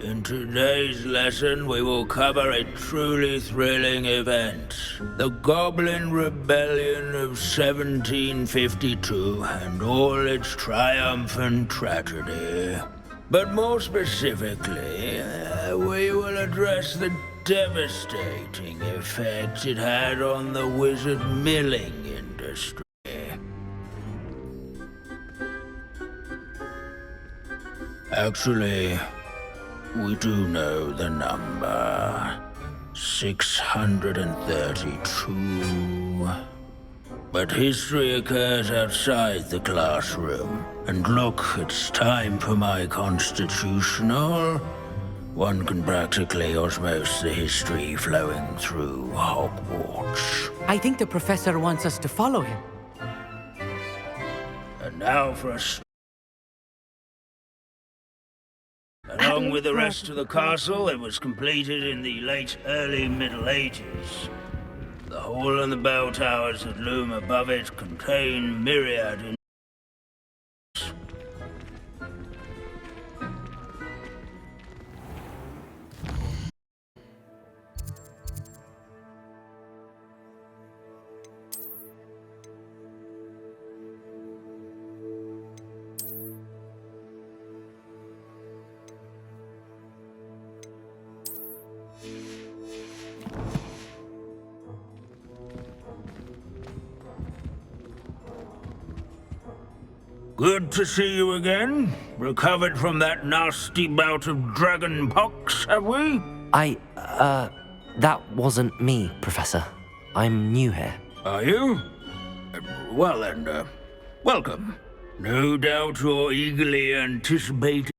In today's lesson, we will cover a truly thrilling event. The Goblin Rebellion of 1752 and all its triumphant tragedy. But more specifically, we will address the devastating effect it had on the wizard milling industry. Actually, we do know the number. 632. But history occurs outside the classroom. And look, it's time for my constitutional. One can practically osmose the history flowing through Hogwarts. I think the professor wants us to follow him. And now for a Along with the rest of the castle, it was completed in the early Middle Ages. The hall and the bell towers that loom above it contain myriad Good to see you again. Recovered from that nasty bout of dragon pox, have we? That wasn't me, Professor. I'm new here. Are you? Well then, welcome. No doubt you're eagerly anticipating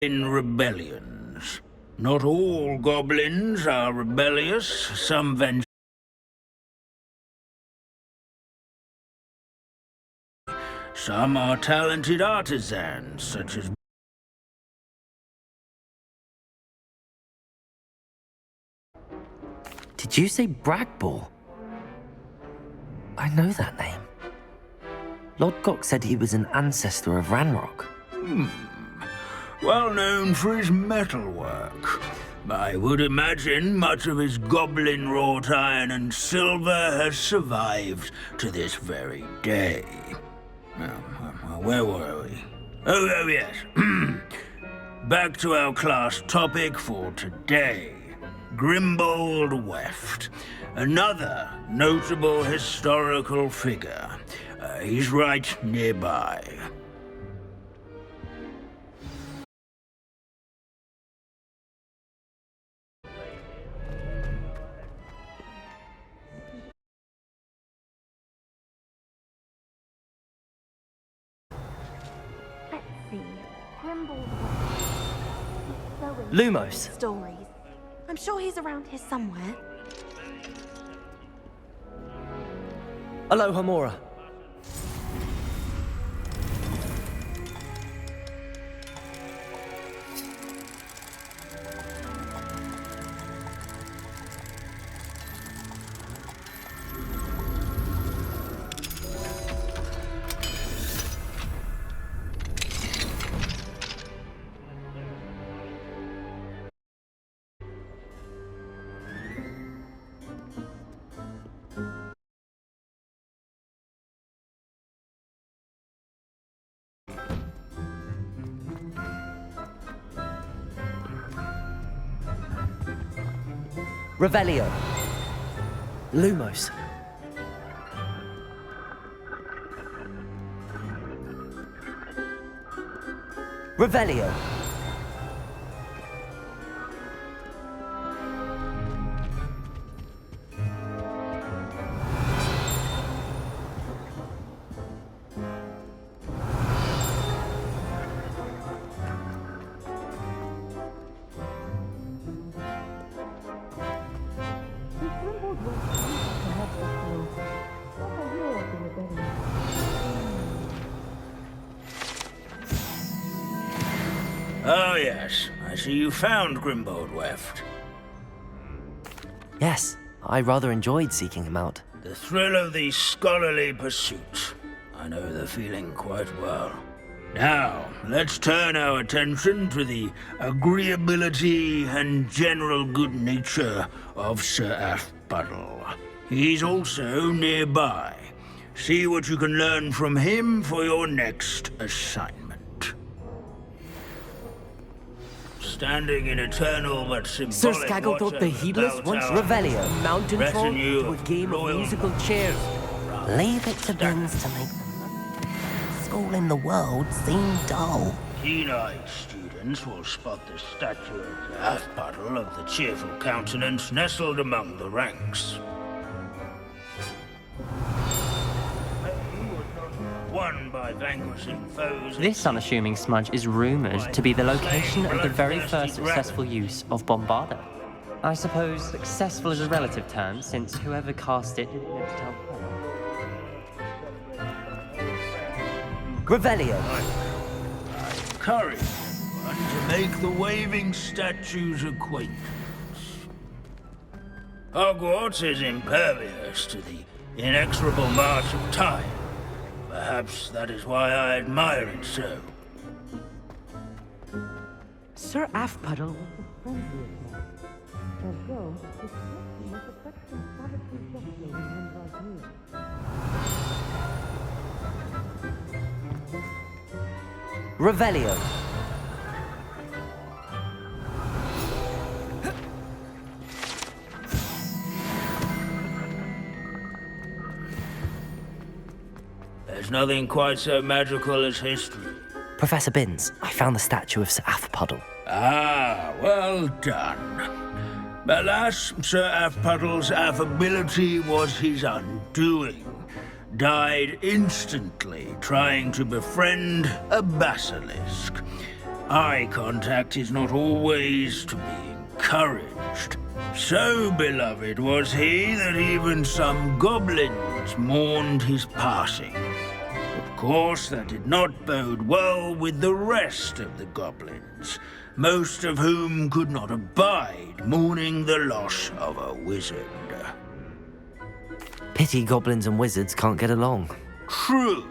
rebellions. Not all goblins are rebellious. Some venture. Some are talented artisans, such as Did you say Bragball? I know that name. Lord Gok said he was an ancestor of Ranrock. well known for his metalwork. I would imagine much of his goblin wrought iron and silver has survived to this very day. Where were we? Oh yes. Back to our class topic for today. Grimbold Weft. Another notable historical figure. He's right nearby. Lumos. Stories. I'm sure he's around here somewhere. Aloha Mora. Revelio. Lumos. Revelio. Oh yes, I see you found Grimbold Weft. Yes, I rather enjoyed seeking him out, The thrill of the scholarly pursuit. I know the feeling quite well. Now, let's turn our attention to the agreeability and general good nature of Sir Aphpuddle. He's also nearby. See what you can learn from him for your next assignment. Standing in eternal but symbolic Sir Scagglethorpe the Heedless once Revelio. mountain troll Retinue to a game of loyal musical chairs. Leave it to Bins to make them. School in the world seem dull. Keen-eyed students will spot the statue of the Aphpuddle of the cheerful countenance nestled among the ranks. Won by vanquishing foes. This unassuming smudge is rumoured to be the location of the very first successful use of Bombarda. I suppose successful is a relative term, since whoever cast it didn't live to tell the Revelio. I encourage everyone to make the waving statue's acquaintance. Hogwarts is impervious to the inexorable march of time. Perhaps that is why I admire it so. Sir Aphpuddle. Revelio. There's nothing quite so magical as history. Professor Bins, I found the statue of Sir Aphpuddle. Ah, well done. Alas, Sir Aphpuddle's affability was his undoing. Died instantly trying to befriend a basilisk. Eye contact is not always to be encouraged. So beloved was he that even some goblins mourned his passing. Of course, that did not bode well with the rest of the goblins, most of whom could not abide mourning the loss of a wizard. Pity goblins and wizards can't get along. True,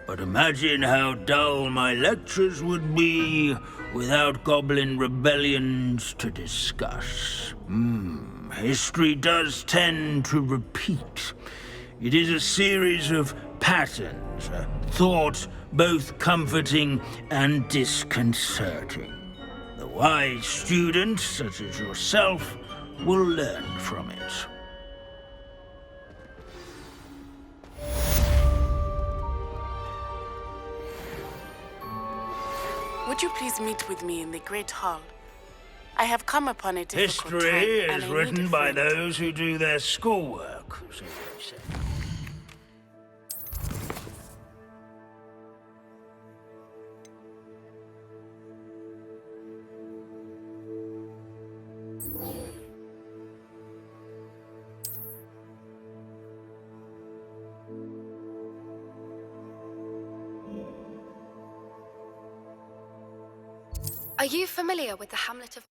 but imagine how dull my lectures would be without goblin rebellions to discuss. History does tend to repeat. It is a series of patterns, a thought both comforting and disconcerting. The wise student, such as yourself, will learn from it. Would you please meet with me in the Great Hall? I have come upon a difficult time, History and is I written need a by friend. those who do their schoolwork, so they say. Are you familiar with the hamlet of...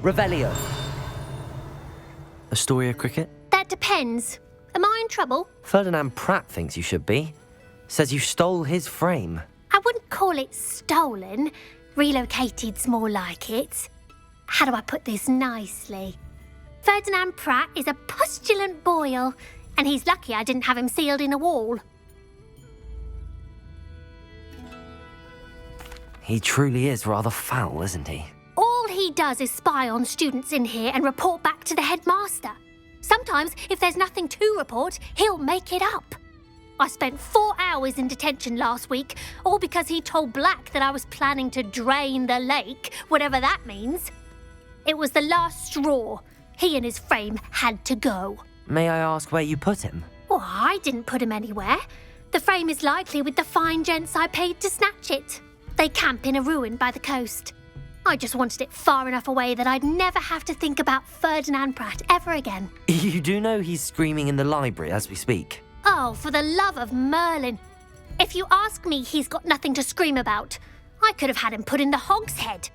Revelio. Astoria Cricket? That depends. Am I in trouble? Ferdinand Pratt thinks you should be. Says you stole his frame. I wouldn't call it stolen. Relocated's more like it. How do I put this nicely? Ferdinand Pratt is a postulant boil, and he's lucky I didn't have him sealed in a wall. He truly is rather foul, isn't he? All he does is spy on students in here and report back to the headmaster. Sometimes, if there's nothing to report, he'll make it up. I spent 4 hours in detention last week, all because he told Black that I was planning to drain the lake, whatever that means. It was the last straw. He and his frame had to go. May I ask where you put him? Well, I didn't put him anywhere. The frame is likely with the fine gents I paid to snatch it. They camp in a ruin by the coast. I just wanted it far enough away that I'd never have to think about Ferdinand Pratt ever again. You do know he's screaming in the library as we speak. Oh, for the love of Merlin. If you ask me, he's got nothing to scream about. I could have had him put in the hogshead.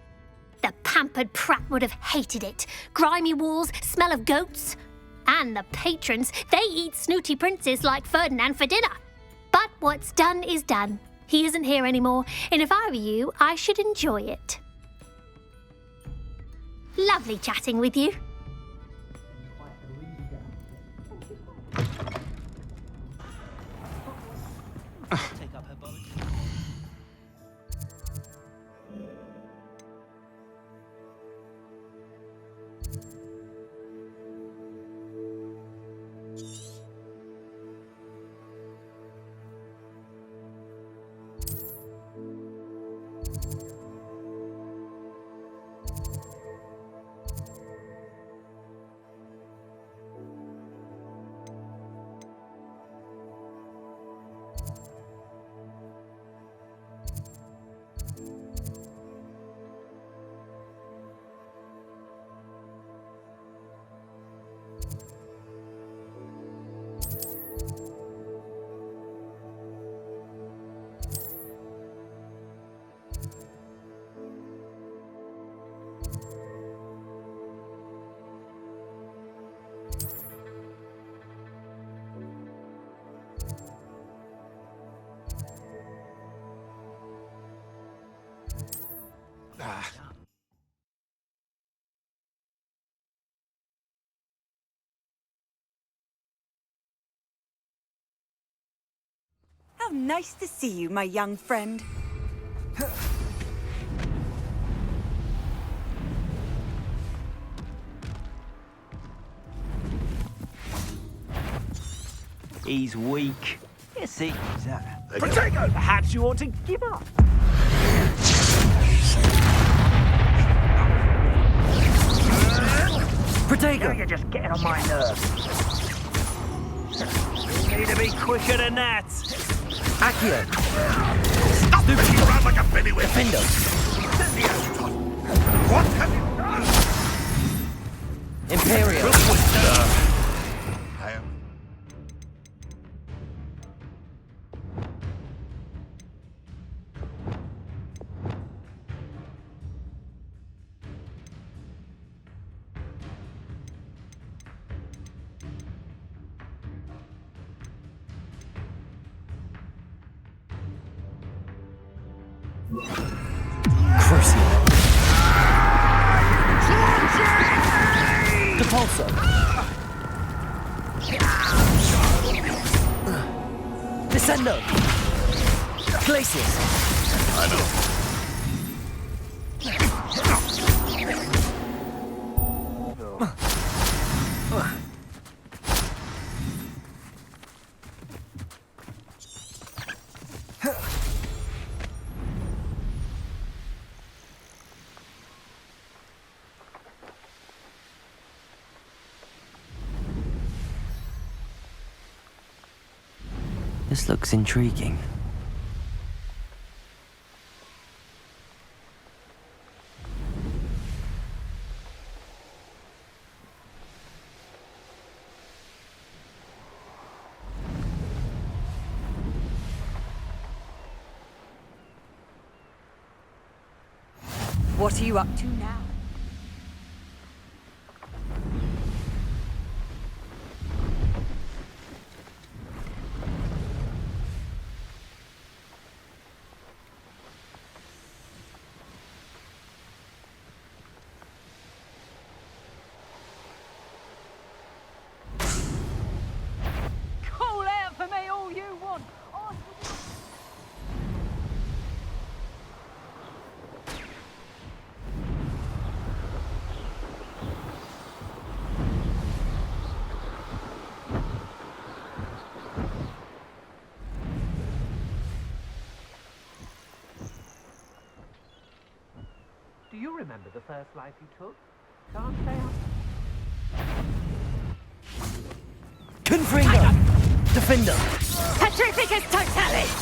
The pampered Pratt would have hated it. Grimy walls, smell of goats. And the patrons, they eat snooty princes like Ferdinand for dinner. But what's done is done. He isn't here anymore, and if I were you, I should enjoy it. Lovely chatting with you. How nice to see you, my young friend. He's weak. You see, Protego! Perhaps you ought to give up. Protego! You're just getting on my nerves. You need to be quicker than that. Accio! Stop moving around like a pennywhiff! Defendo! What have you done? Imperial! I am... Crucial! Depulso! Descendo! Glacius! I know. This looks intriguing. What are you up to now? Call out for me all you want. Do you remember the first life you took? Can't say Confringo! Defender! Petrificus totalis!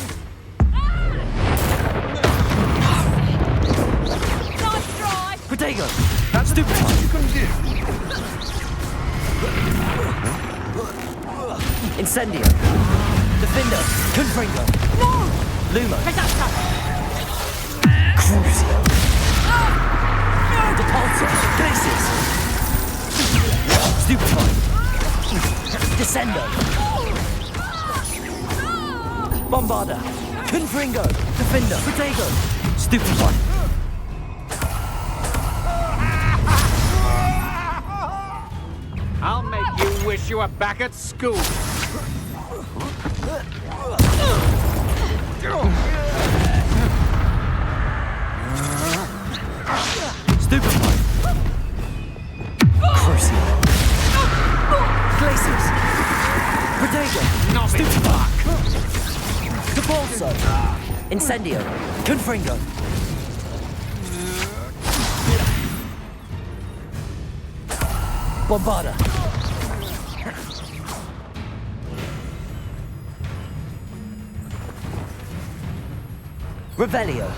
Nice try! Protego! That's the best you can do. Incendio! Defender! Confringo! No! Lumo! Reductor! Crucio! Depulso! Glacius! Stupefy! Descendo! Bombarda! Confringo! Defender! Protego! Stupefy! I'll make you wish you were back at school. Stupefy! Crucio! Glacius! Protego! Stupefy! Depulso! Incendio! Confringo! Bombarda! Revelio!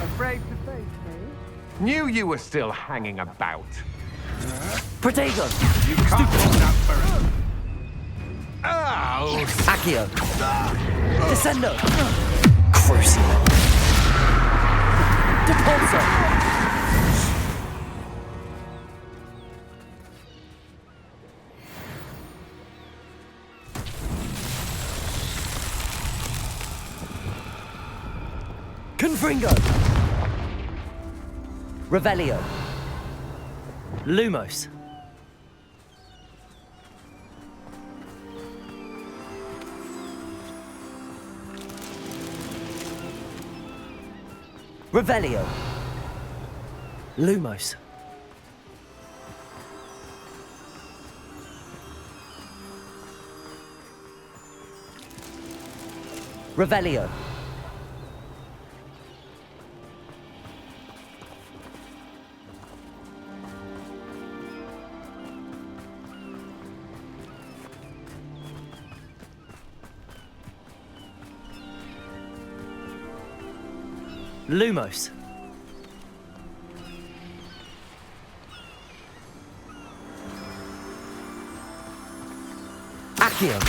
Afraid to face me? Knew you were still hanging about. Protego! You can't hold that for Oh! Accio! Descendo! Crucio! Depulso! Confringo! Revelio! Lumos! Revelio! Lumos! Revelio! Lumos. Accio.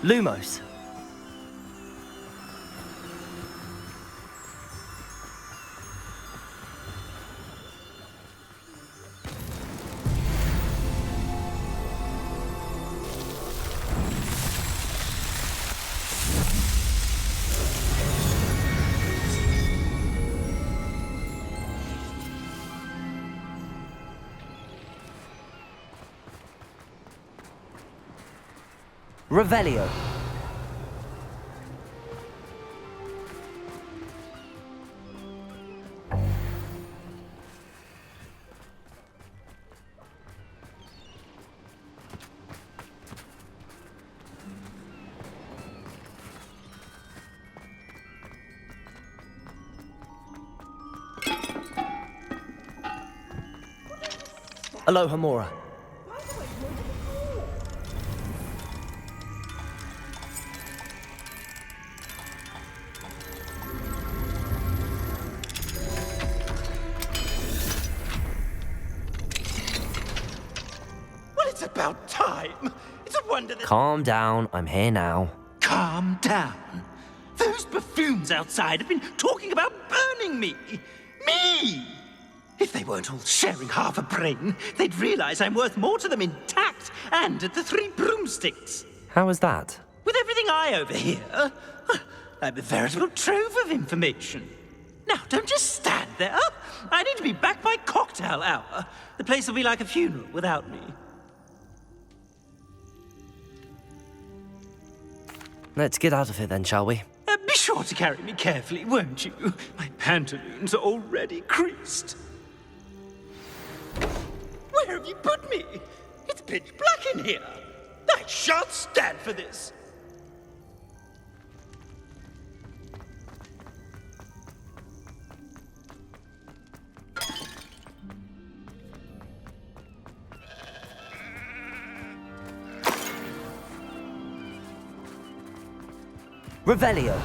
Lumos. Revelio. Aloha Mora. It's about time. It's a wonder that... Calm down, I'm here now. Calm down. Those buffoons outside have been talking about burning me. Me! If they weren't all sharing half a brain, they'd realize I'm worth more to them intact and at the Three Broomsticks. How was that? With everything I overhear, I'm a veritable trove of information. Now, don't just stand there. I need to be back by cocktail hour. The place will be like a funeral without me. Let's get out of here then, shall we? Be sure to carry me carefully, won't you? My pantaloons are already creased. Where have you put me? It's pitch black in here. I shan't stand for this. Revelio.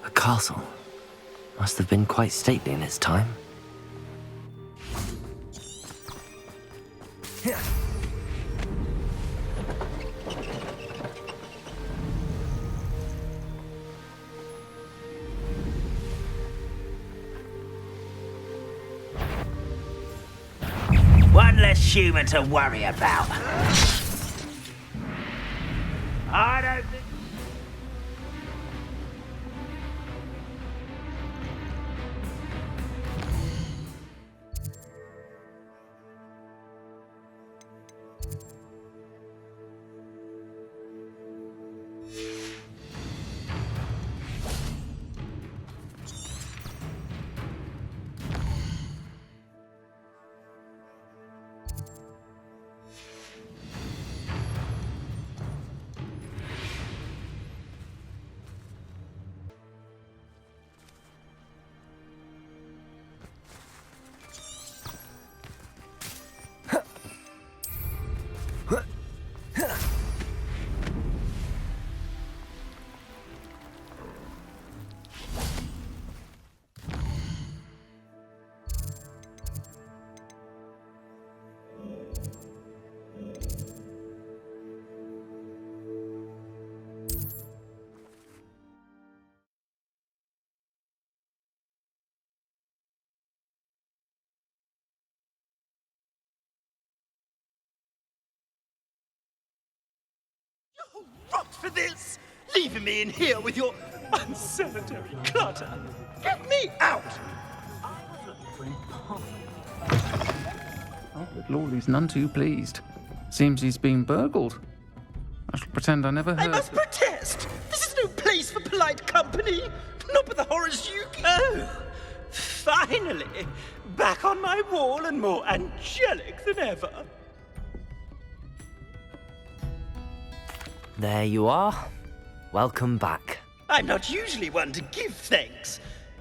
A castle. Must have been quite stately in its time. One less human to worry about. I don't think... Rot for this! Leaving me in here with your unsanitary clutter! Get me out! Oh, good lord, he's none too pleased. Seems he's been burgled. I shall pretend I never heard. I must protest! This is no place for polite company! Not with the horrors you... Oh! Finally! Back on my wall and more angelic than ever! There you are. Welcome back. I'm not usually one to give thanks.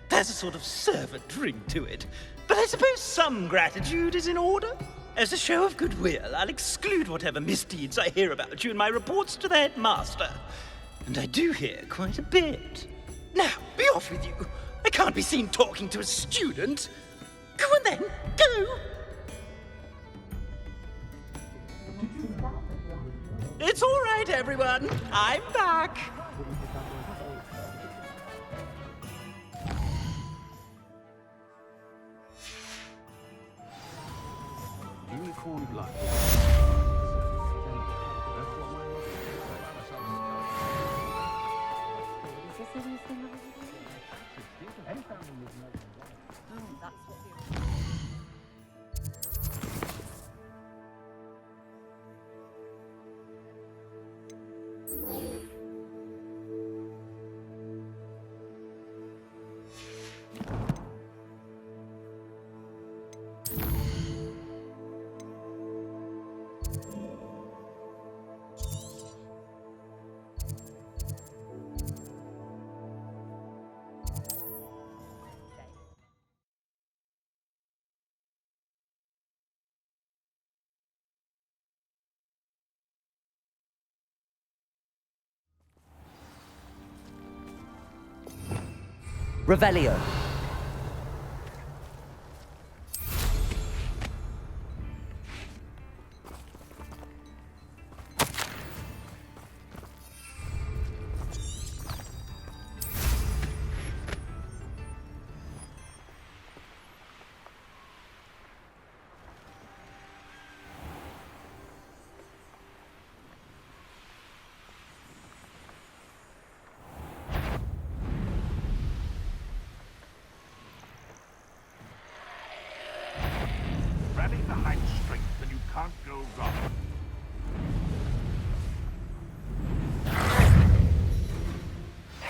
There's a sort of servant ring to it. But I suppose some gratitude is in order. As a show of goodwill, I'll exclude whatever misdeeds I hear about you in my reports to the headmaster. And I do hear quite a bit. Now, be off with you. I can't be seen talking to a student. Go on then, go! It's all right, everyone. I'm back. Unicorn blood. Revelio.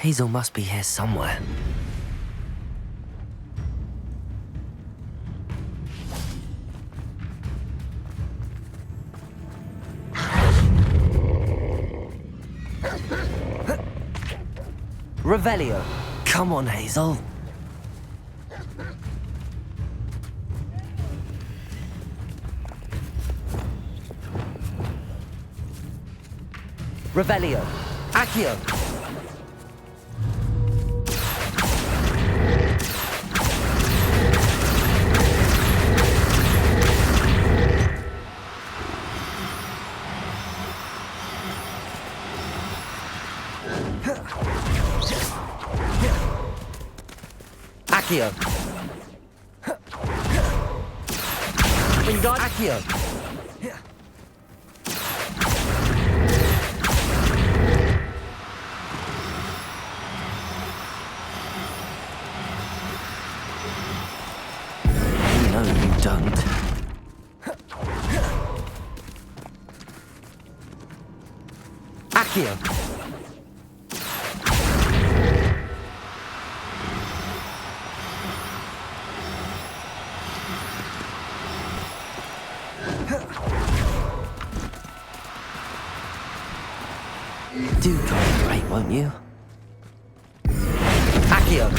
Hazel must be here somewhere. Revelio. Come on, Hazel. Revelio. Accio. Accio. Wingardium. Accio. No, you don't. Accio. Do concentrate, won't you? Accio.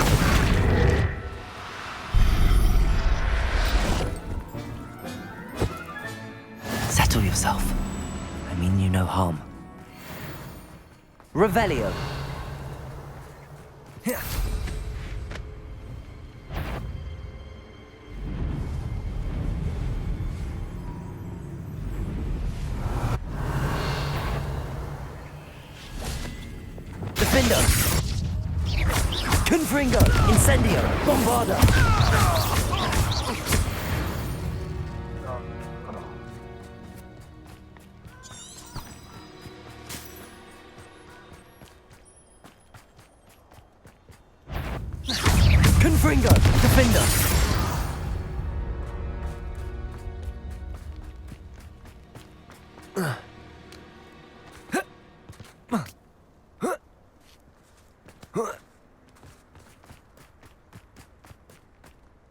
Settle yourself. I mean you no harm. Revelio. Defender. Confringo. Incendio. Bombarda. Confringo. Defender.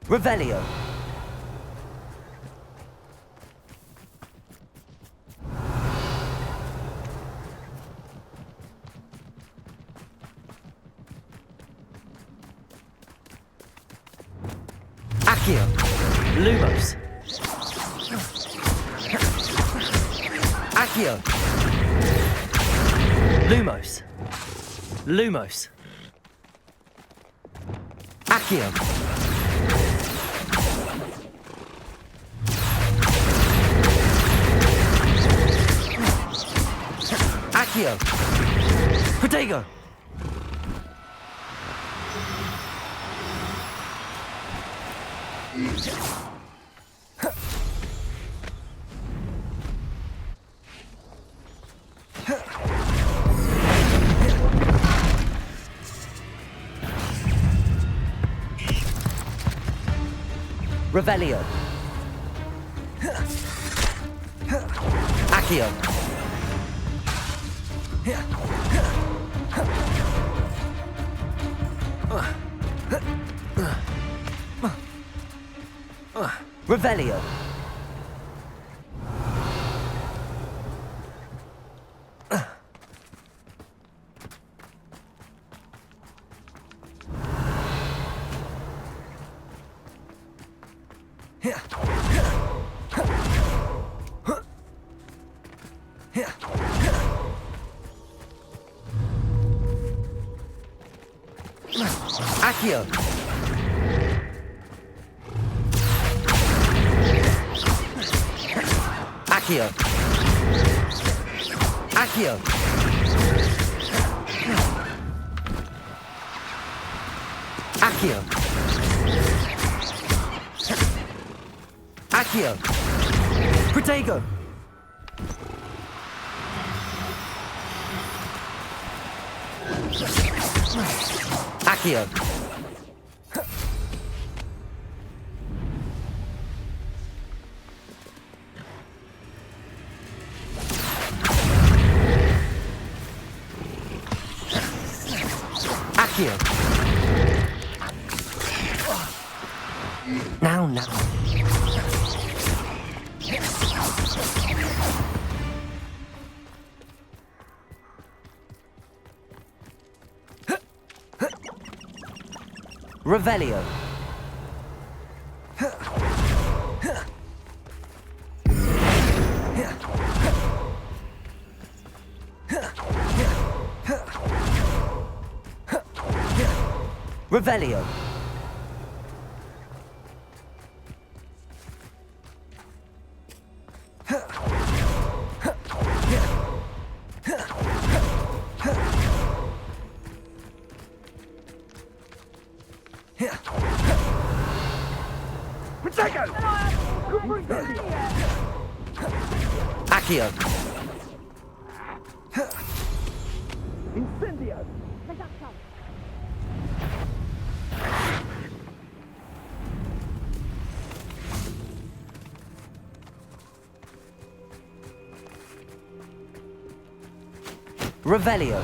Revelio. Accio. Lumos. Accio. Lumos. Lumos. Accio. Accio. Protego. Revelio. Accio. Revelio. Accio. Accio. Accio. Accio. Accio. Protego. Accio. Now. Revelio. Revelio. Accio. Incendio! Revelio.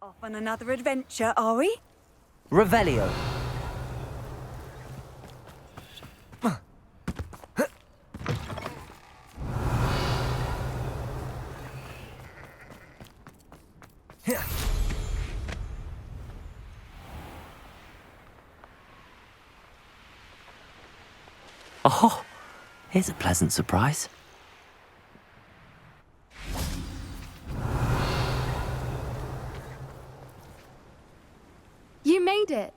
Off on another adventure, are we? Revelio. Oh, here's a pleasant surprise. You made it.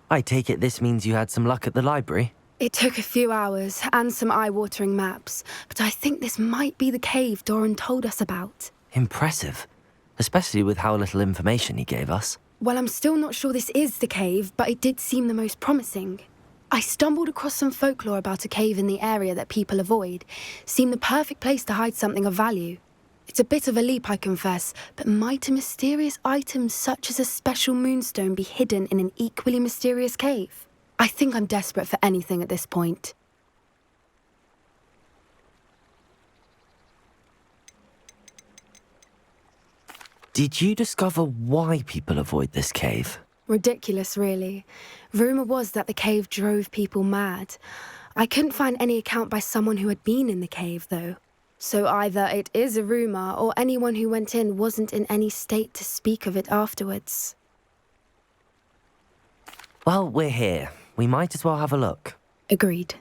I take it this means you had some luck at the library? It took a few hours and some eye-watering maps, but I think this might be the cave Doran told us about. Impressive, especially with how little information he gave us. Well, I'm still not sure this is the cave, but it did seem the most promising. I stumbled across some folklore about a cave in the area that people avoid. Seemed the perfect place to hide something of value. It's a bit of a leap, I confess, but might a mysterious item such as a special moonstone be hidden in an equally mysterious cave? I think I'm desperate for anything at this point. Did you discover why people avoid this cave? Ridiculous, really. Rumour was that the cave drove people mad. I couldn't find any account by someone who had been in the cave, though. So either it is a rumour, or anyone who went in wasn't in any state to speak of it afterwards. Well, we're here. We might as well have a look. Agreed.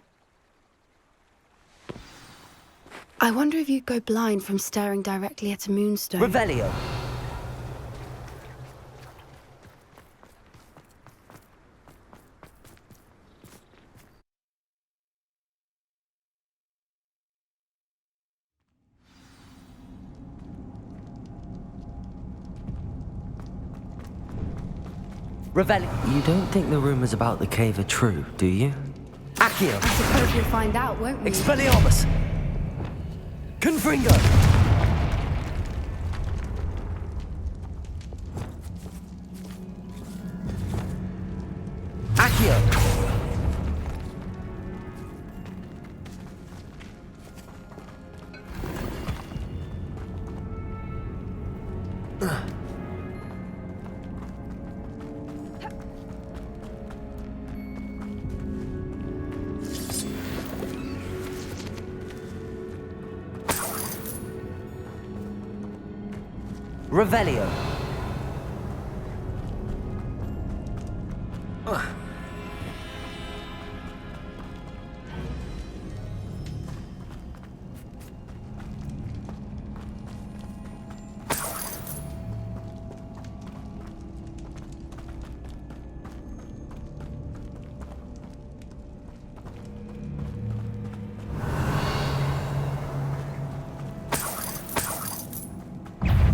I wonder if you'd go blind from staring directly at a moonstone. Revelio. Revelio. You don't think the rumours about the cave are true, do you? Accio. I suppose we'll find out, won't we? Expelliarmus. Confringo. Accio. Revelio.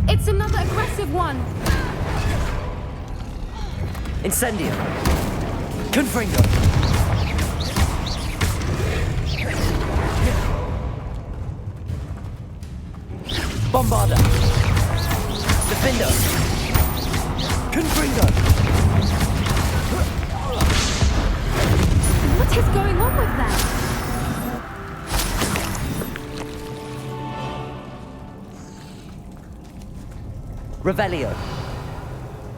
It's another aggressive one! Incendio. Confringo. Bombarda. Defender. Confringo. Revelio.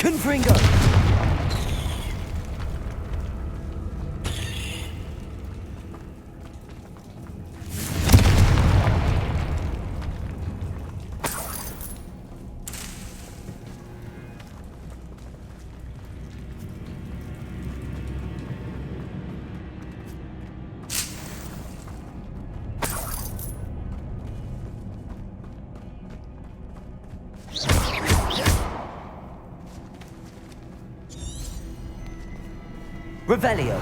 Confringo. Revelio.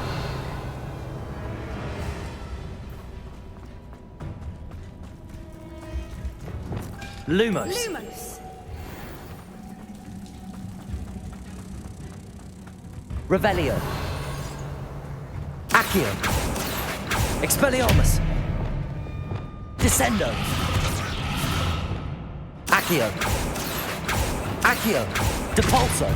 Lumos. Lumos. Revelio. Accio. Expelliarmus. Descendo. Accio. Accio. Depulso.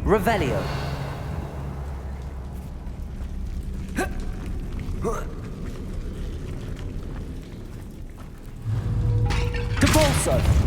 Revelio. Depulso.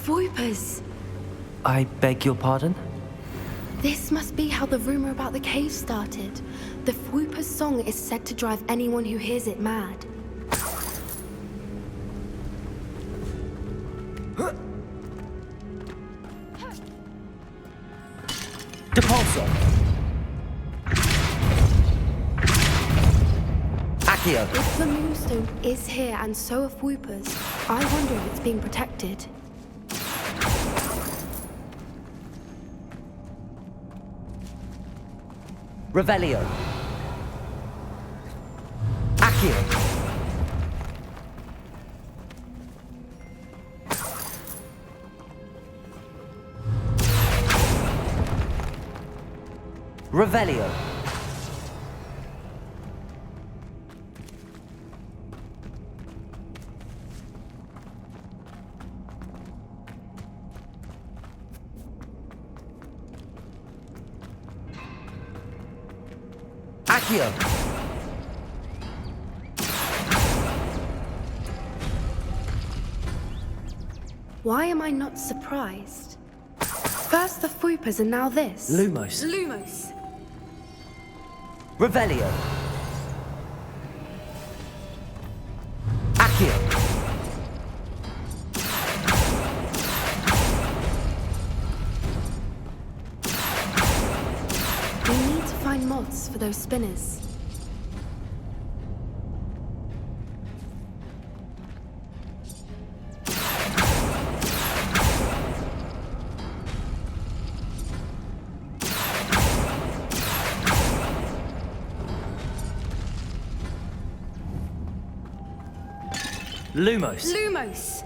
Voipers. I beg your pardon? This must be how the rumor about the cave started. The Voipers song is said to drive anyone who hears it mad. Depulso. Accio. If the Moonstone is here and so are Voipers, I wonder if it's being protected. Revelio. Accio. Revelio. Accio. Why am I not surprised? First the Voipers and now this. Lumos. Lumos. Revelio. Accio. We need to find moths for those spinners. Lumos. Lumos.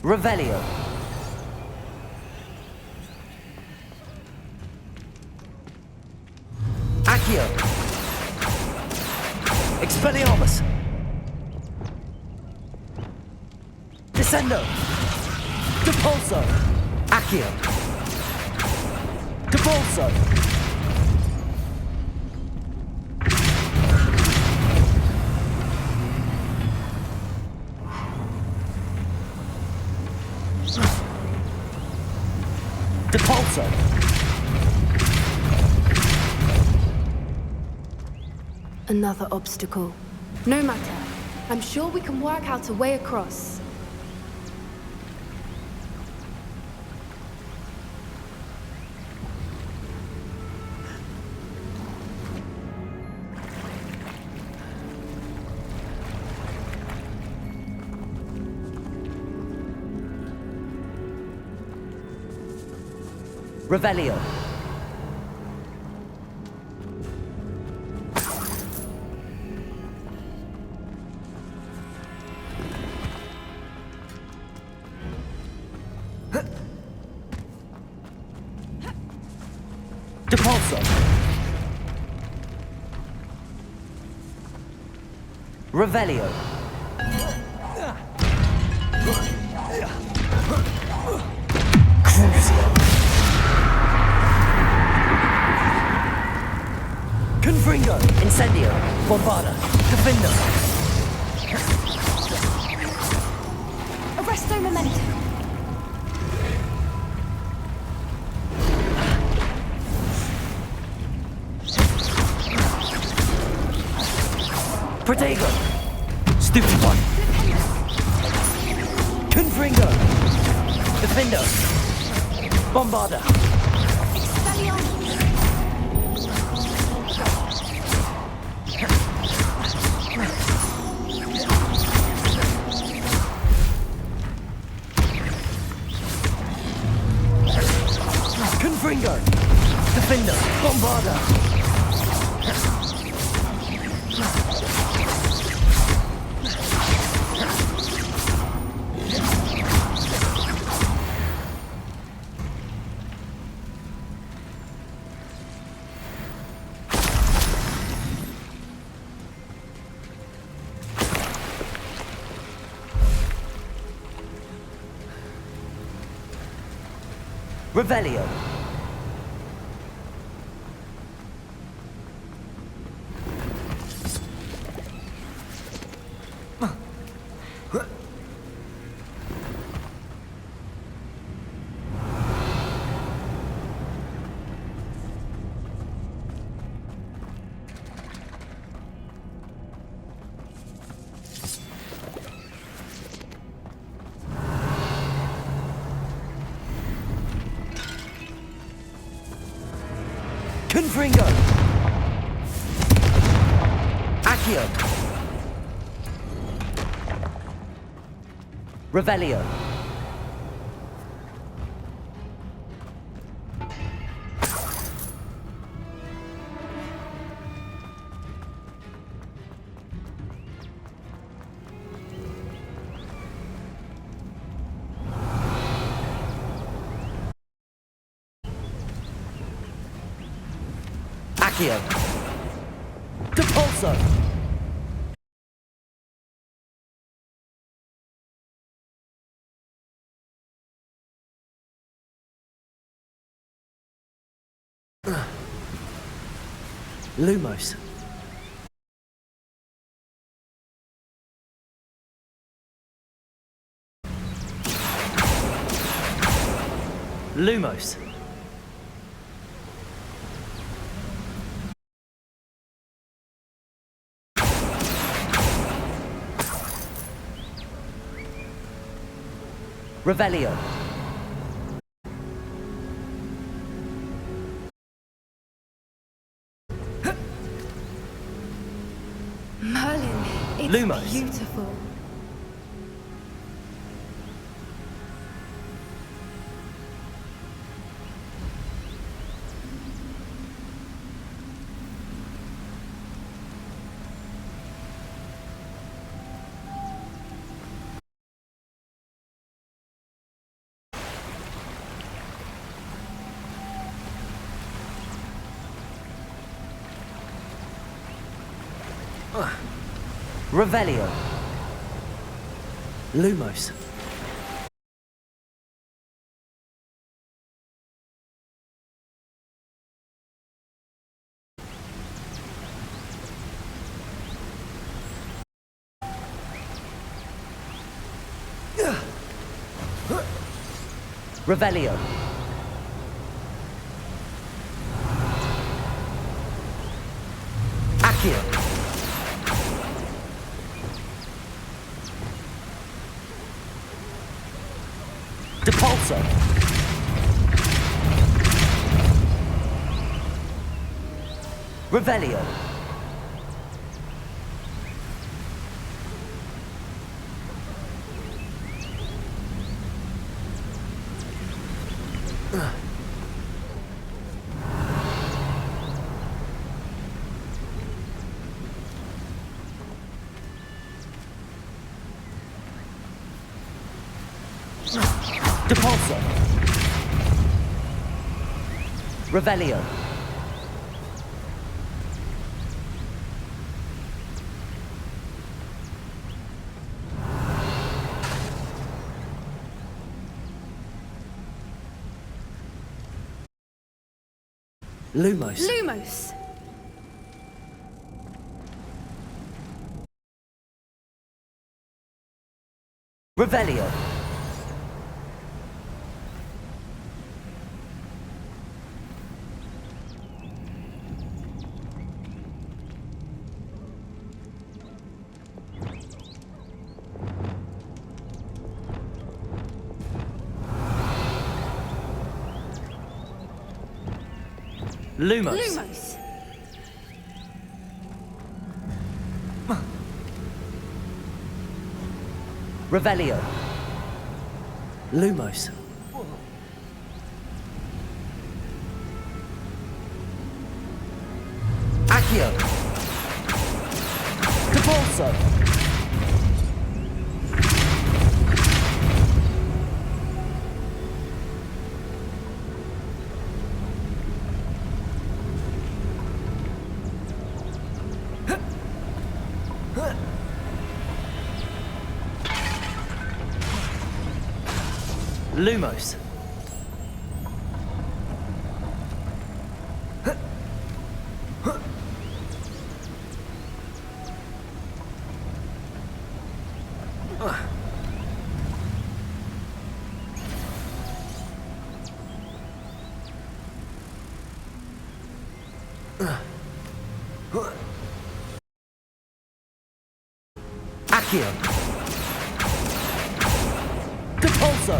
Revelio. Accio. Expelliarmus. Descendo. Depulso. Accio. Depulso. Depulso. Another obstacle. No matter. I'm sure we can work out a way across. Revelio. Depulso. Revelio. Crucio. Confringo. Incendio. Bombarda. Defendo. Arresto Memento. Protego. Stupid one. Confringo. Defendo. Bombarda. Confringo. Defendo. Bombarda. Revelio. Confringo. Accio. Revelio. Accio. Depulso. Lumos. Lumos. Revelio. Merlin, it's Lumos. beautiful. Revelio. Lumos. Revelio. Accio. Depulso. Revelio. Depulso. Revelio. Lumos. Lumos! Revelio. Lumos. Lumos! Revelio. Lumos. Accio. Depulso. Lumos. Accio. Depulso.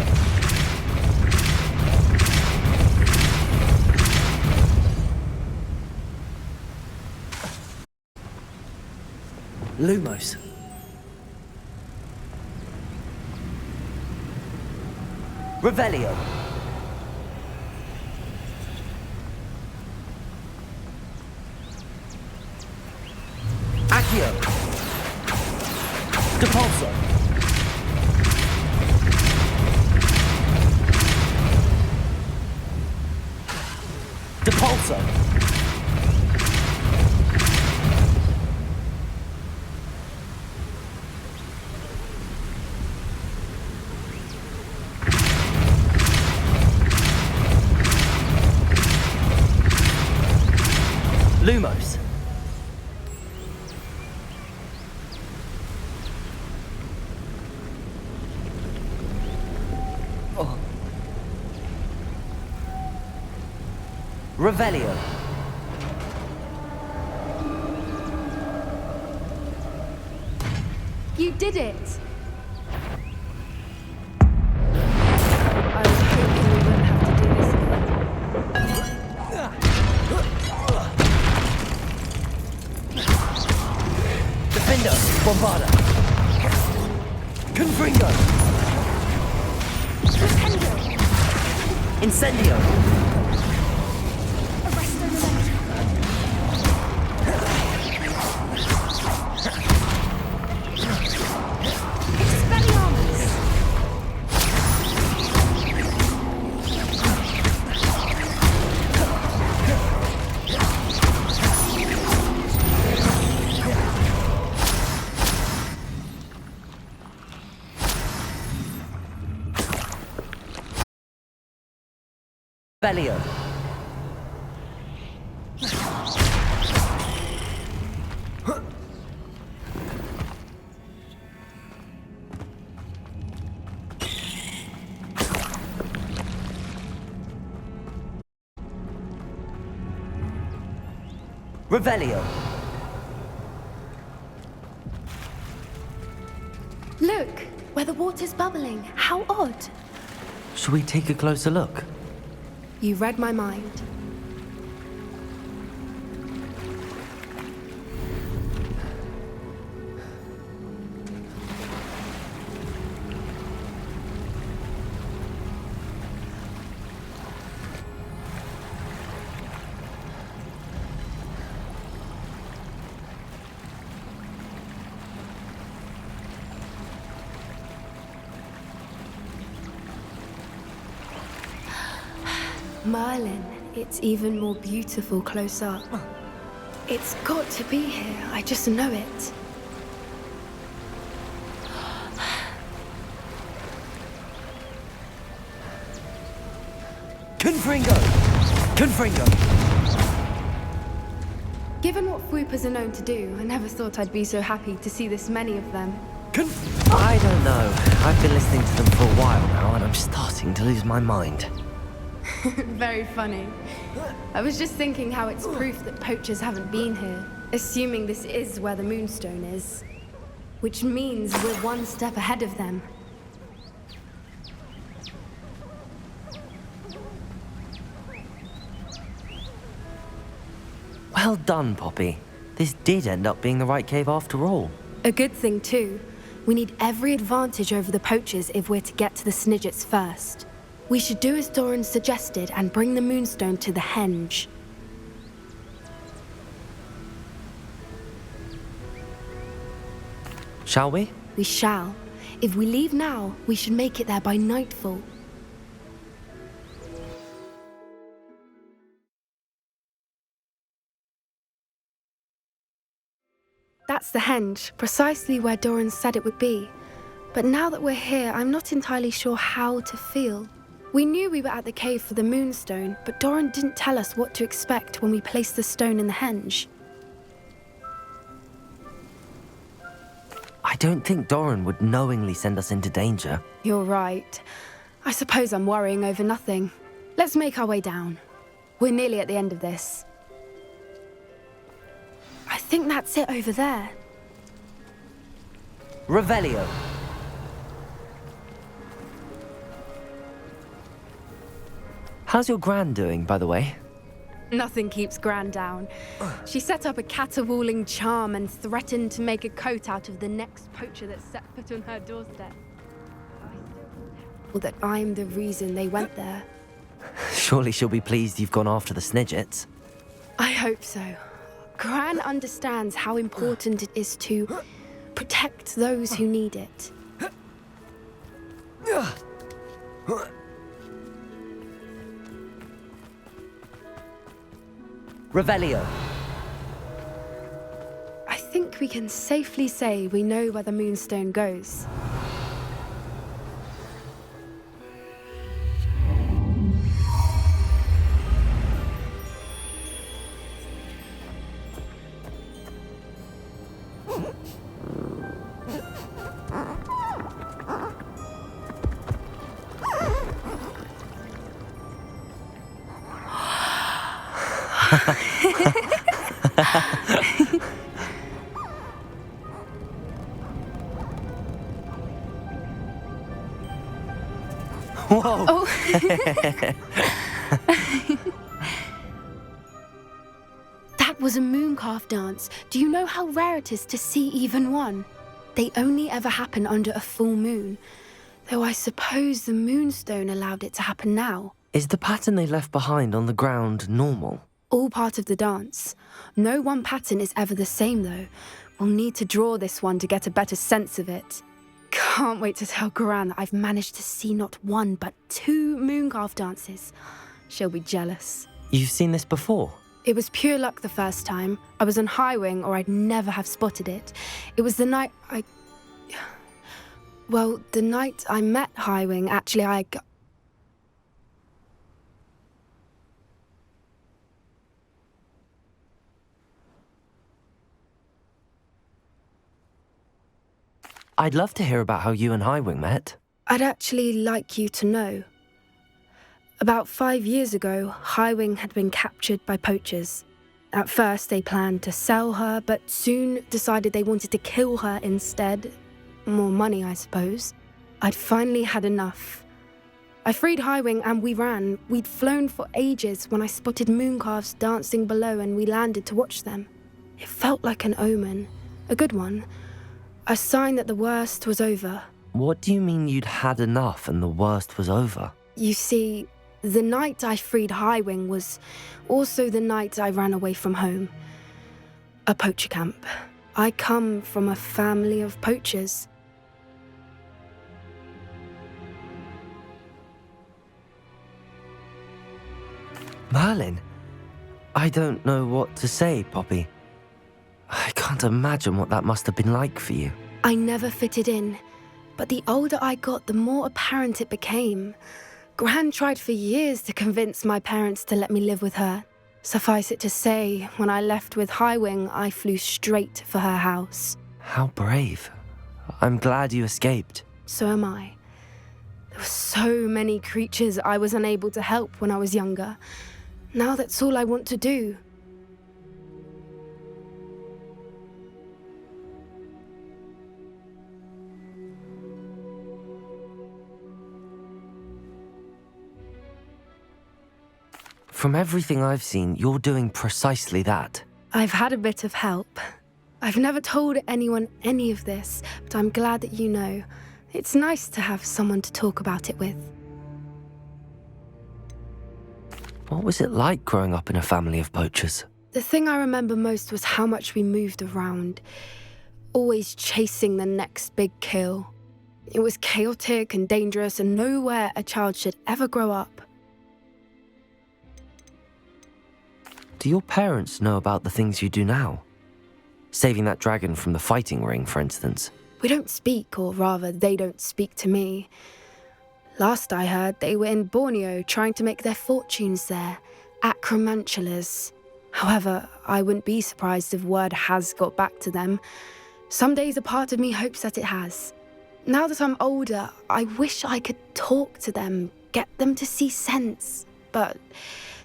Lumos. Revelio. Accio. Depulso. Depulso. Lumos. Oh. Revelio. You did it! I was hoping we wouldn't have to do this again. Defender. Bombarda. Confringo. Incendio. Revelio. Revelio. Look, where the water's bubbling. How odd. Shall we take a closer look? You read my mind. Merlin, it's even more beautiful close up. It's got to be here, I just know it. Confringo! Confringo! Given what Fwoopas are known to do, I never thought I'd be so happy to see this many of them. I don't know. I've been listening to them for a while now, and I'm starting to lose my mind. Very funny. I was just thinking how it's proof that poachers haven't been here, assuming this is where the Moonstone is. Which means we're one step ahead of them. Well done, Poppy. This did end up being the right cave after all. A good thing, too. We need every advantage over the poachers if we're to get to the Snidgets first. We should do as Doran suggested and bring the Moonstone to the Henge. Shall we? We shall. If we leave now, we should make it there by nightfall. That's the Henge, precisely where Doran said it would be. But now that we're here, I'm not entirely sure how to feel. We knew we were at the cave for the Moonstone, but Doran didn't tell us what to expect when we placed the stone in the Henge. I don't think Doran would knowingly send us into danger. You're right. I suppose I'm worrying over nothing. Let's make our way down. We're nearly at the end of this. I think that's it over there. Revelio. How's your Gran doing, by the way? Nothing keeps Gran down. She set up a caterwauling charm and threatened to make a coat out of the next poacher that set foot on her doorstep. Well, that I'm the reason they went there. Surely she'll be pleased you've gone after the Snidgets. I hope so. Gran understands how important it is to protect those who need it. Revelio. I think we can safely say we know where the Moonstone goes. Whoa! Oh. That was a mooncalf dance. Do you know how rare it is to see even one? They only ever happen under a full moon. Though I suppose the Moonstone allowed it to happen now. Is the pattern they left behind on the ground normal? All part of the dance. No one pattern is ever the same, though. We'll need to draw this one to get a better sense of it. Can't wait to tell Gran that I've managed to see not one, but 2 mooncalf dances. She'll be jealous. You've seen this before? It was pure luck the first time. I was on Highwing, or I'd never have spotted it. It was the night Well, the night I met Highwing, actually, I'd love to hear about how you and Highwing met. I'd actually like you to know. About 5 years ago, Highwing had been captured by poachers. At first, they planned to sell her, but soon decided they wanted to kill her instead. More money, I suppose. I'd finally had enough. I freed Highwing and we ran. We'd flown for ages when I spotted mooncalves dancing below and we landed to watch them. It felt like an omen. A good one. A sign that the worst was over. What do you mean you'd had enough and the worst was over? You see, the night I freed Highwing was also the night I ran away from home. A poacher camp. I come from a family of poachers. Merlin? I don't know what to say, Poppy. I can't imagine what that must have been like for you. I never fitted in, but the older I got, the more apparent it became. Gran tried for years to convince my parents to let me live with her. Suffice it to say, when I left with Highwing, I flew straight for her house. How brave. I'm glad you escaped. So am I. There were so many creatures I was unable to help when I was younger. Now that's all I want to do. From everything I've seen, you're doing precisely that. I've had a bit of help. I've never told anyone any of this, but I'm glad that you know. It's nice to have someone to talk about it with. What was it like growing up in a family of poachers? The thing I remember most was how much we moved around, always chasing the next big kill. It was chaotic and dangerous, and nowhere a child should ever grow up. Do your parents know about the things you do now? Saving that dragon from the fighting ring, for instance. We don't speak, or rather, they don't speak to me. Last I heard, they were in Borneo trying to make their fortunes there, acromantulas. However, I wouldn't be surprised if word has got back to them. Some days a part of me hopes that it has. Now that I'm older, I wish I could talk to them, get them to see sense. But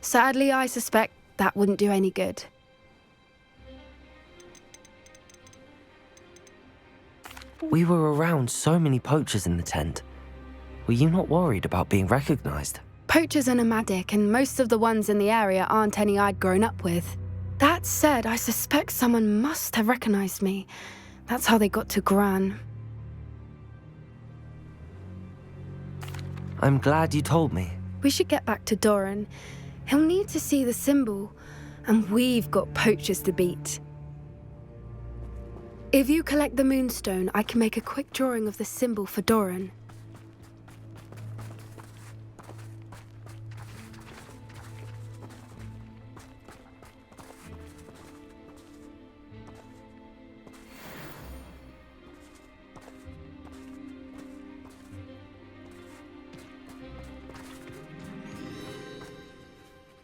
sadly, I suspect that wouldn't do any good. We were around so many poachers in the tent. Were you not worried about being recognized? Poachers are nomadic, and most of the ones in the area aren't any I'd grown up with. That said, I suspect someone must have recognized me. That's how they got to Gran. I'm glad you told me. We should get back to Doran. He'll need to see the symbol, and we've got poachers to beat. If you collect the moonstone, I can make a quick drawing of the symbol for Doran.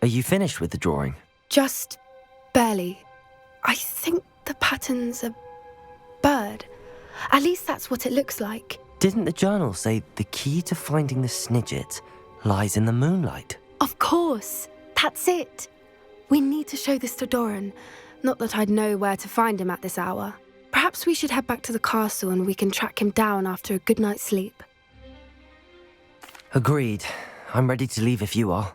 Are you finished with the drawing? Just barely. I think the pattern's a bird. At least that's what it looks like. Didn't the journal say the key to finding the Snidget lies in the moonlight? Of course. That's it. We need to show this to Doran. Not that I'd know where to find him at this hour. Perhaps we should head back to the castle and we can track him down after a good night's sleep. Agreed. I'm ready to leave if you are.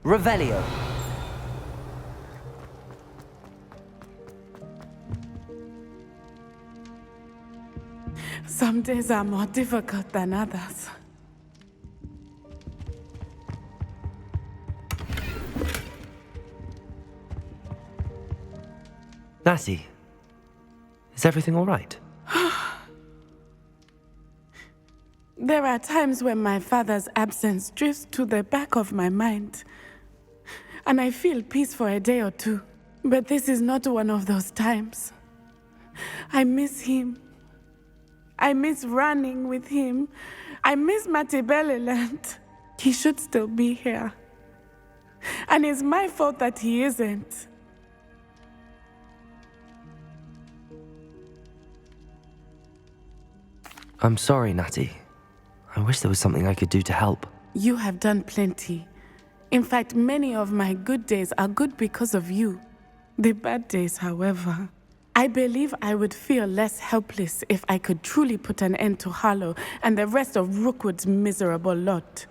Revelio. Some days are more difficult than others. Lassie, is everything all right? There are times when my father's absence drifts to the back of my mind, and I feel peace for a day or two. But this is not one of those times. I miss him. I miss running with him. I miss Matibeleland. He should still be here. And it's my fault that he isn't. I'm sorry, Natty. I wish there was something I could do to help. You have done plenty. In fact, many of my good days are good because of you. The bad days, however. I believe I would feel less helpless if I could truly put an end to Harlow and the rest of Rookwood's miserable lot.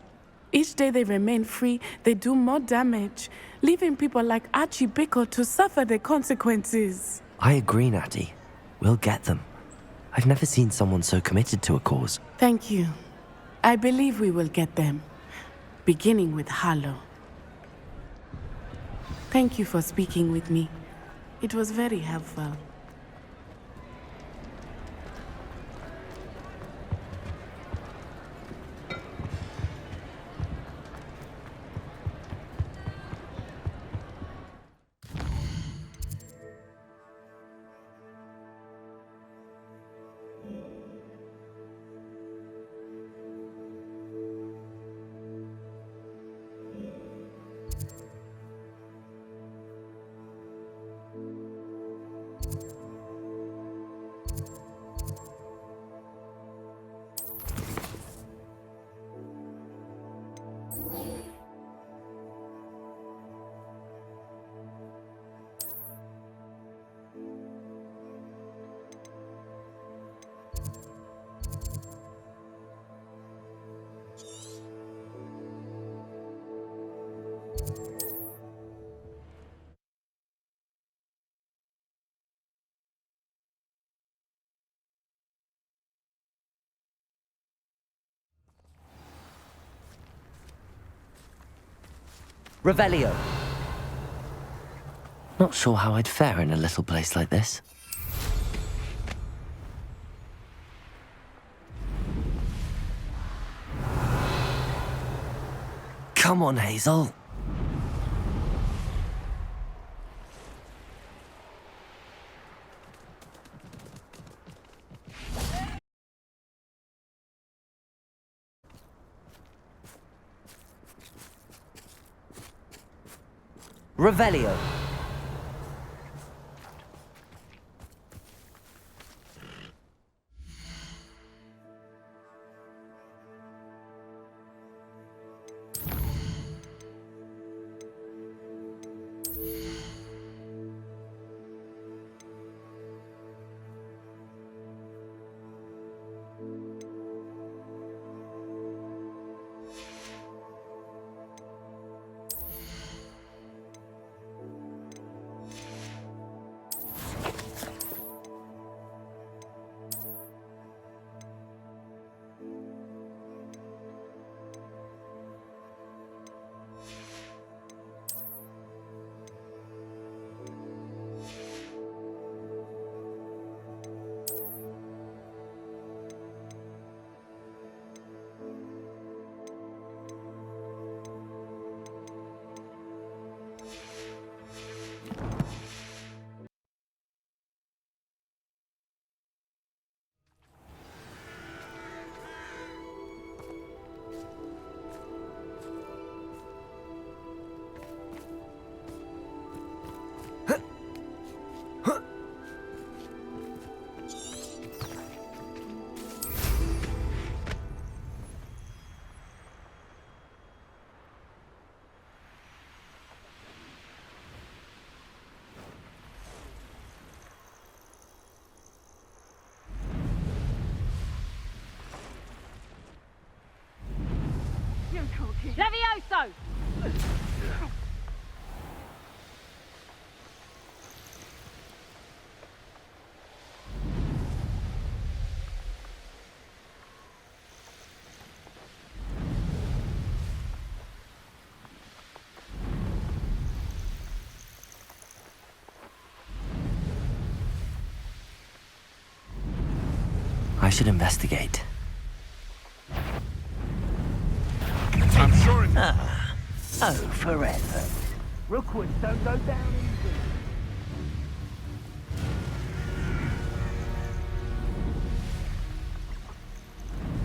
Each day they remain free, they do more damage, leaving people like Archie Bickle to suffer the consequences. I agree, Natty. We'll get them. I've never seen someone so committed to a cause. Thank you. I believe we will get them, beginning with Harlow. Thank you for speaking with me. It was very helpful. Revelio. Not sure how I'd fare in a little place like this. Come on, Hazel. Revelio. Levioso! I should investigate. I'm sure it... Oh, forever. Rookwoods don't go down easy.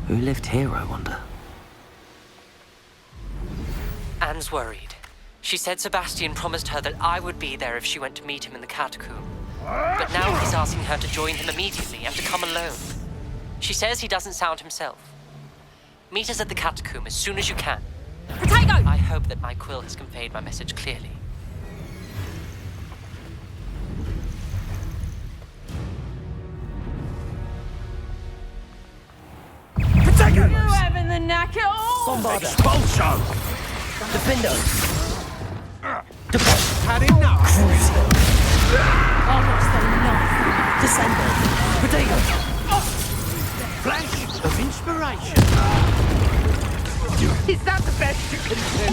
Who lived here, I wonder? Anne's worried. She said Sebastian promised her that I would be there if she went to meet him in the catacomb. But now he's asking her to join him immediately and to come alone. She says he doesn't sound himself. Meet us at the catacomb as soon as you can. Potato! I hope that my quill has conveyed my message clearly. You having the knack at all? Bombarder! Expulso! Defendo! Had enough! I lost the knife. Descendo! Potato! Flash of inspiration! Is that the best you can do?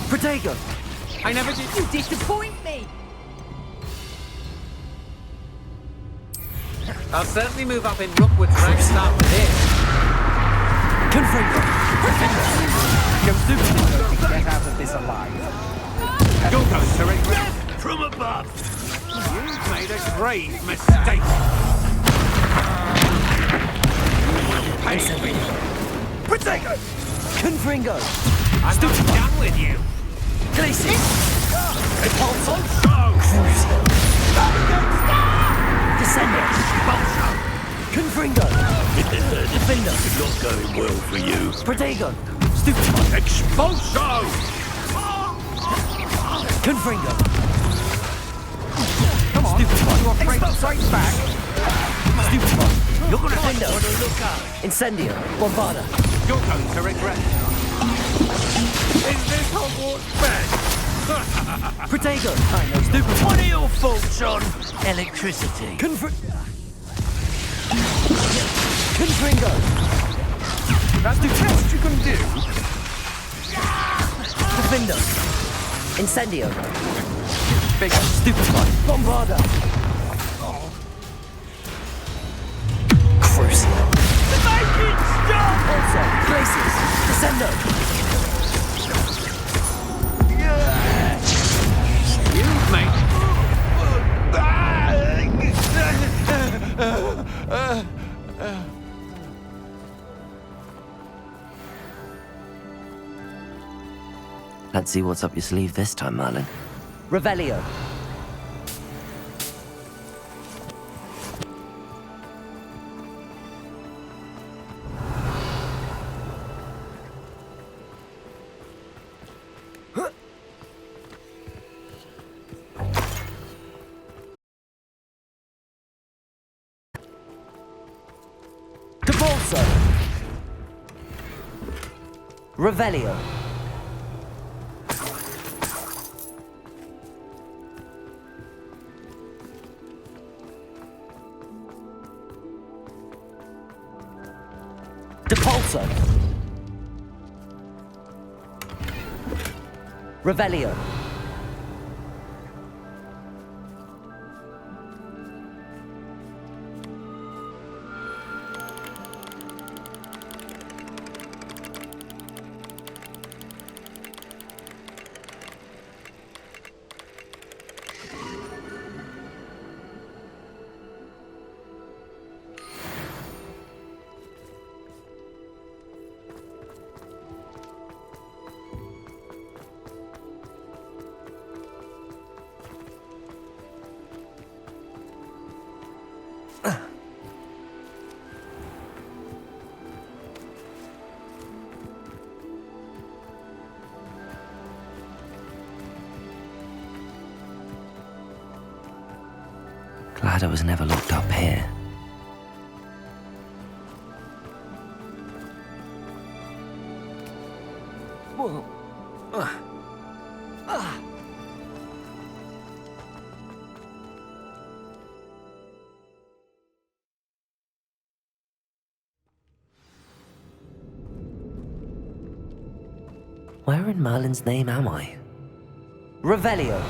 Protego! I never did. You disappoint me. I'll certainly move up in Rookwood's ranks start with this. Confringo! You're super to get out of this alive. You're going to regret From above! you've made a grave mistake. Protego! Confringo! I'm not done with you. Glacis! Expulso! Descendo! Confringo! Defender! Not going well for you. Protego! Stupefy! Expulso! Confringo! Come on. You're afraid to fight back. Stupefy! You're gonna Defender! want to look up. Incendio! Bombarda! You're going to regret. Is this Hogwarts bad? Protego! I know. Stupefy! What are your faults on electricity? Confringo! That's the best you can do. Defender! Incendio! Big Stupefy! Bombarda! Crucio! Make it stop! Also, Glacis! Descendo! you, mate. Let's see what's up your sleeve this time, Merlin. Revelio! Cabolso! Revelio! Depulso! Revelio! Glad I was never locked up here. Whoa. Where in Merlin's name am I? Revelio!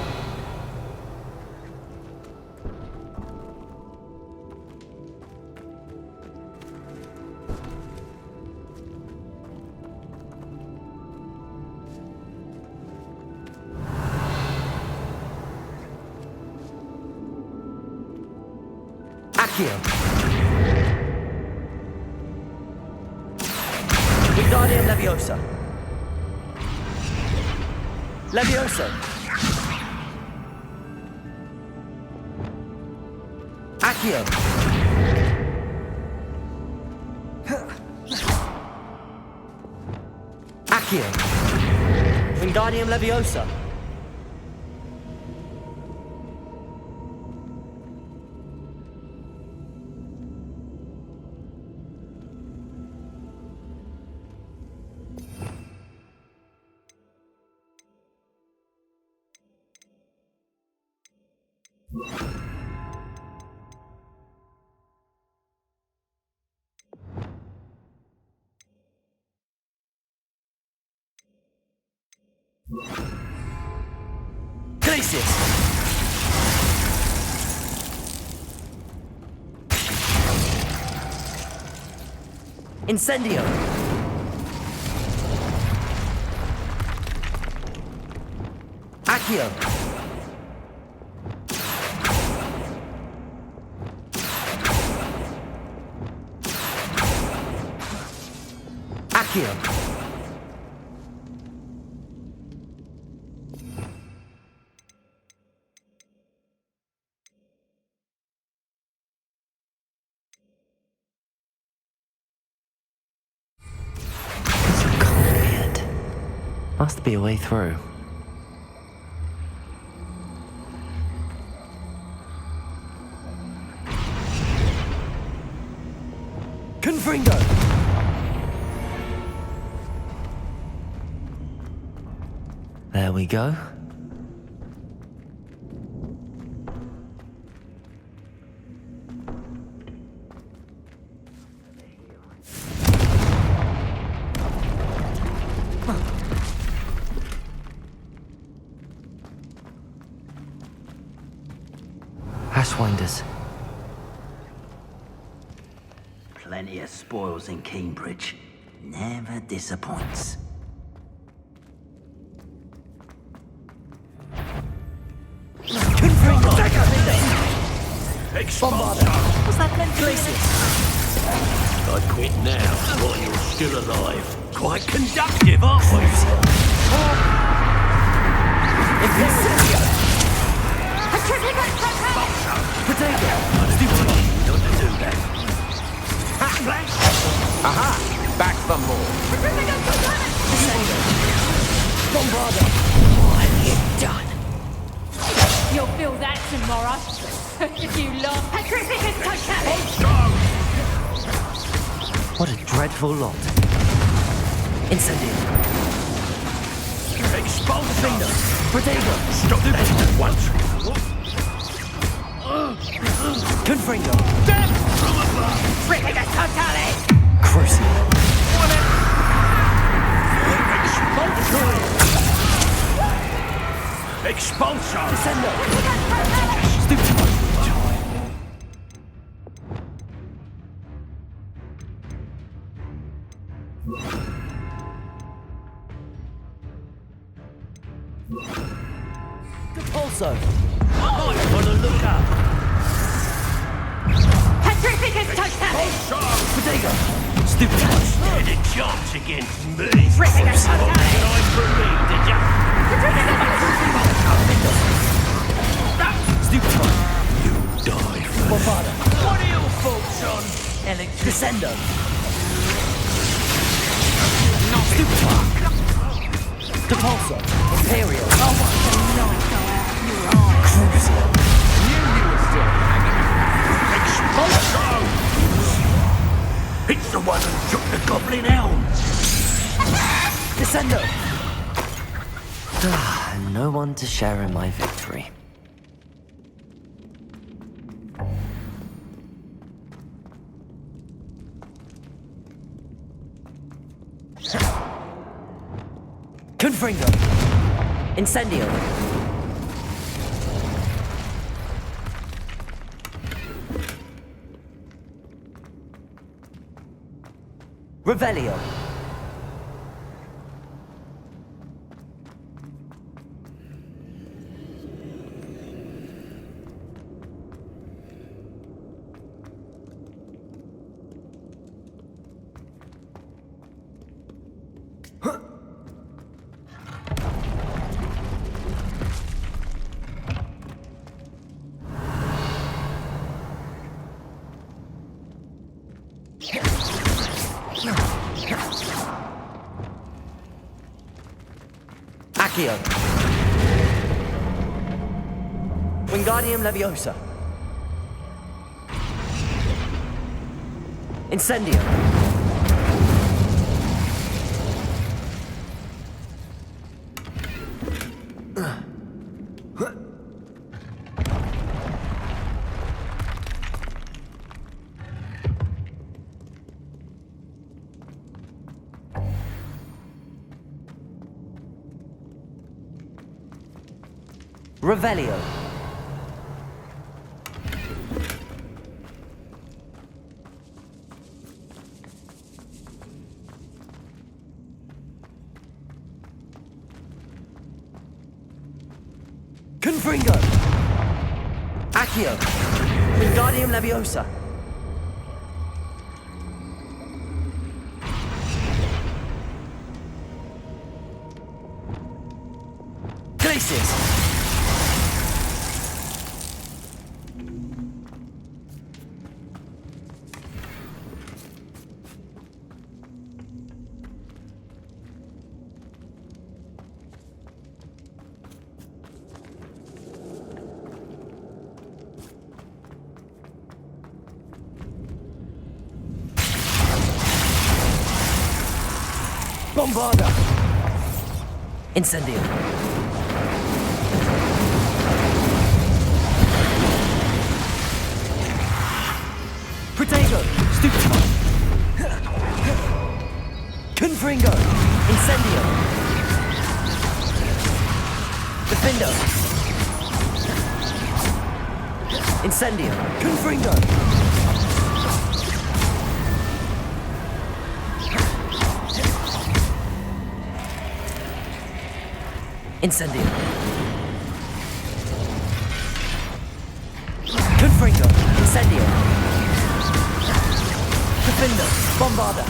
Accio. Wingardium Leviosa. Levioso. Accio. Accio. Wingardium Leviosa. Glacius. Incendio. Accio. Accio. Must be a way through. Confringo! There we go. Ashwinders. Plenty of spoils in Cambridge. Never disappoints. Confringo! Bombarder! Was that Glacius? I quit now, while you're still alive. Quite conductive, aren't we? Incendio! Potato! Stupid not to do that. Aha! Back some more. Bombarder! What have you done? You'll feel that tomorrow. If you love Petrificus Totalis! What a dreadful lot. Incendio. Expulsion! Potato! Stop that at once! Confringo! Petrificus Totalis! Crucio! Expulsion! Descendo! Stupid! Also! I'm on the lookout! Petrificus Totalis! Potato! Stupid! Stand a chance against me! Petrificus Totalis! Time for me, did ya? Stupid! You die first. Bombarder! What are your thoughts on Descendo! Stupid! Depulso! Imperial! Crucio! Knew you were still hanging Expulsion! It's the one who took the Goblin Elm! Descendo! No one to share in my victory. Confringo! Incendio! Revelio! Accio. Wingardium Leviosa. Incendio. Revelio. Confringo. Accio. Wingardium Leviosa. Glacius. Bombarda. Incendio. Protego. Stupefy. Confringo. Incendio. Defendo. Incendio. Confringo. Incendio. Confringo. Incendio. Defendo. Bombarda.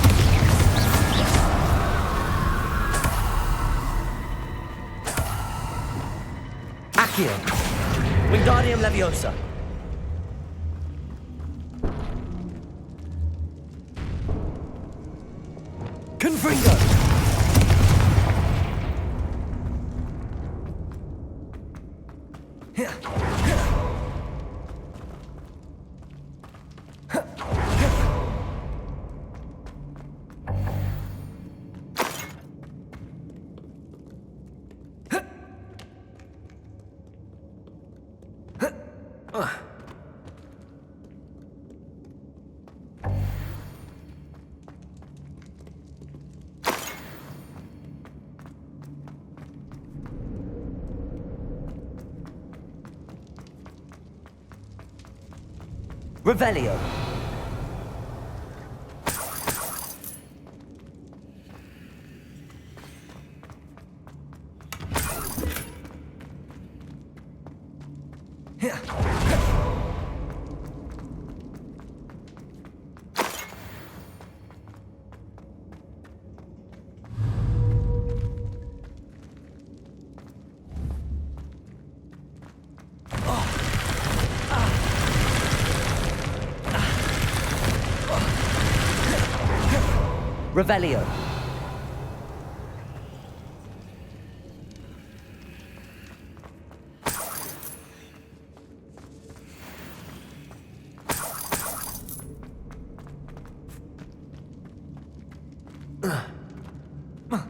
Accio. Wingardium Leviosa. Confringo. Revelio. Revelio.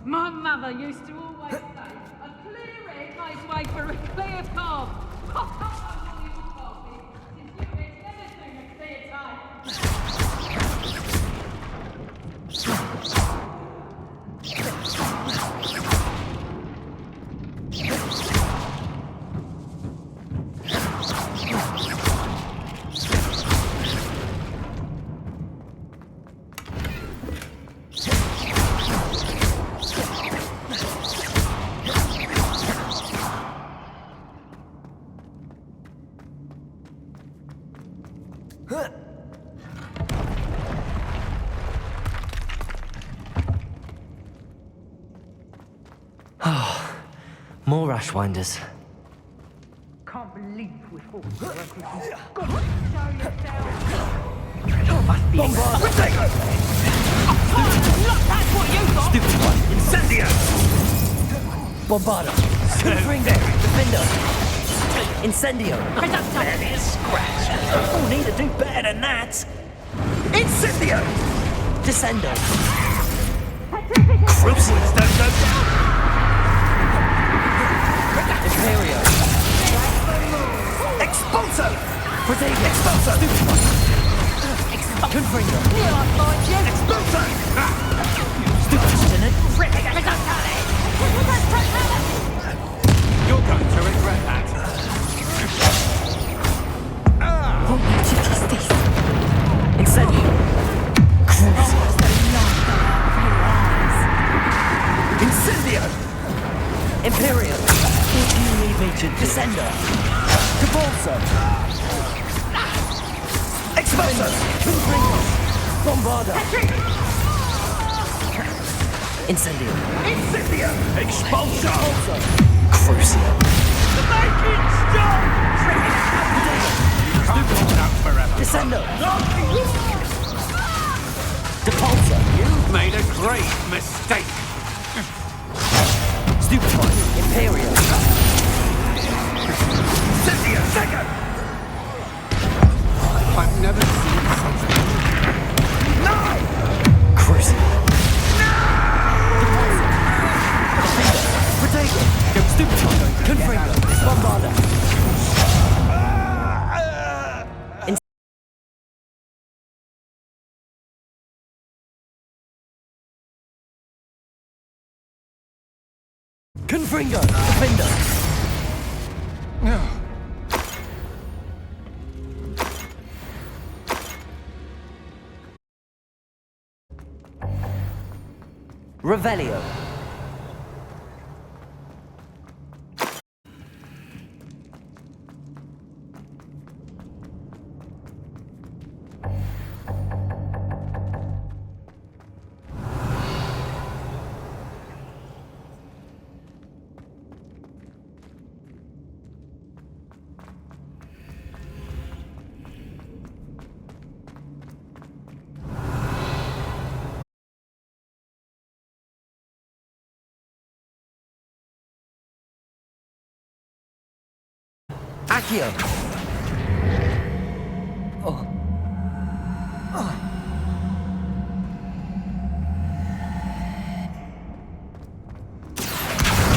My mother used to always say, a clear head makes way for a clear path. More Ashwinders. Can't believe we've all worked with you. Go on, show yourself. Must be Protego! Look, that's what you got! Stupid one! Incendio! Bombarda. Confringo. Defender. Incendio. That is scratch. Oh, need to do better than that. Incendio! Descendo. Crucibles don't go down. Imperio. Expulso! Protego. Expulso! Confringo. Expulso! Stupid. You're going to regret that. Incendio. Incendio! Imperio. What do you need me to do? Descendo. Expulso! Expulso! Confringo. Bombarda. Incendio. Incendio! Expulso! Crucio. The making stop! Can't hold out forever. Descendo. Depulso. You've made a great mistake. Stupefy. Imperio. Incendio! Second! I've never seen something. No! Crucio. Protego. Stupefy. Confringo. Bombarda. Confringo. Defender. Revelio. Accio.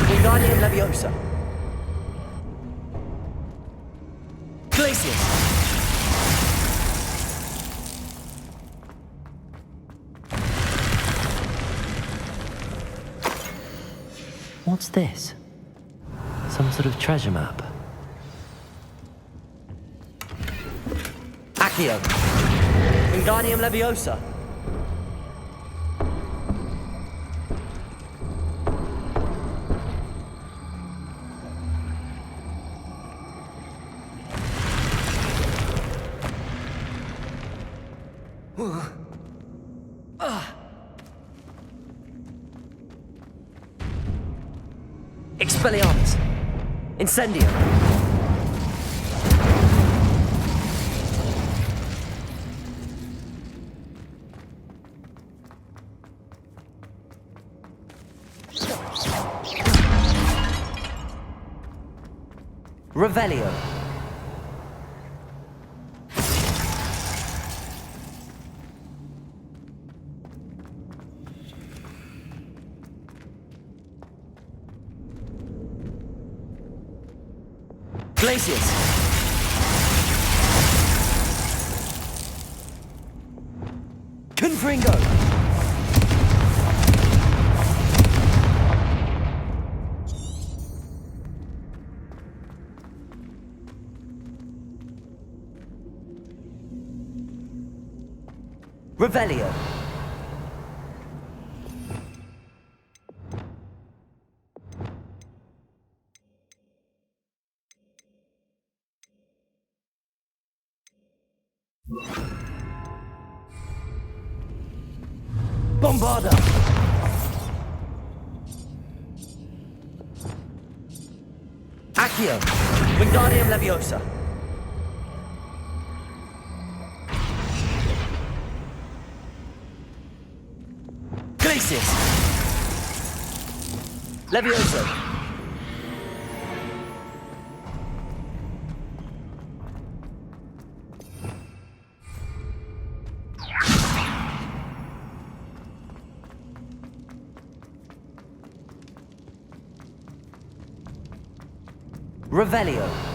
Wingardium Leviosa. Glacius. What's this? Some sort of treasure map. Accio. Wingardium Leviosa. Expelliarmus. Incendio. Revelio. Glacius. Confringo. Revelio. Bombarda. Accio. Wingardium Leviosa. Glacius. Leviosa. Revelio.